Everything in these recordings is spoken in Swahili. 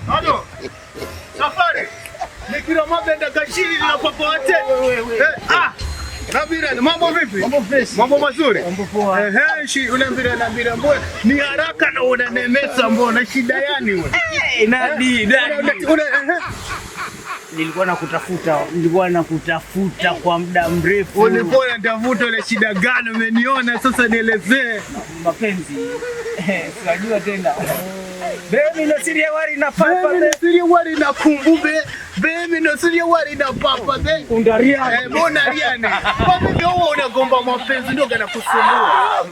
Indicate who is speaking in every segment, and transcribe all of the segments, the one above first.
Speaker 1: Halo. Safari. Nikira mabenda kashiri na papa wote. Nabira, mambo vipi?
Speaker 2: Mambo fresh.
Speaker 1: Mambo mazuri.
Speaker 2: Mambo poa.
Speaker 1: Unaambia mbona ni haraka na unanemesa mbona shida yani wewe?
Speaker 2: Nadi. Nilikuwa nakutafuta kwa muda mrefu.
Speaker 1: Ulikuwa unatafuta ile shida gani? Umeniona sasa, nielezee.
Speaker 2: Mapenzi. Unajua tena. Baby no siria wari na papa.
Speaker 1: Baby no siria wari na kumbube. Baby no siria wari na papa.
Speaker 2: Undaria.
Speaker 1: Mbona riane? Kwa nini wewe unagomba mapenzi ndio kana kusumbua?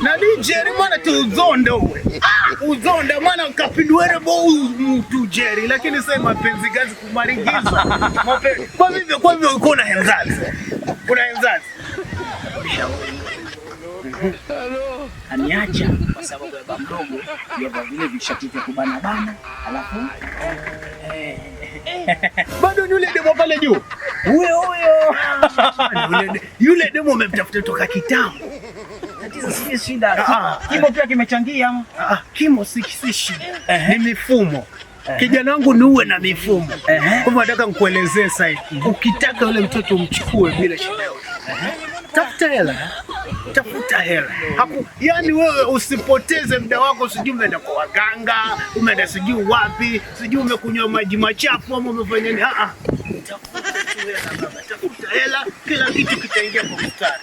Speaker 1: Na Jerry mwana tuzonda wewe. Uzonda maana kapindwere bo mtu Jerry, lakini sasa mapenzi gazi kumarigiza. Mapenzi. Kwa hivyo uko na henzazi. Kuna henzazi.
Speaker 2: Aniacha kwa sababu ya baba mdogo, ndio vile vishati vya kubana bana, alafu
Speaker 1: bado yule demo pale juu.
Speaker 2: Huyo.
Speaker 1: Yule demo umemtafuta toka kitambo.
Speaker 2: Tatizo si shida. Kimo pia kimechangia.
Speaker 1: Kimo si shida. Ni mifumo. Kijana wangu ni uwe na mifumo. Kwa hivyo nataka nikuelezee sasa. Ukitaka yule mtoto umchukue bila shida yote. Tafuta hela. Hapo yani wewe usipoteze muda wako, sijui umeenda kwa waganga, umeenda sijui wapi, sijui umekunywa maji machafu ama umefanya nini. Tafuta hela, kila kitu kitaingia kwa mstari.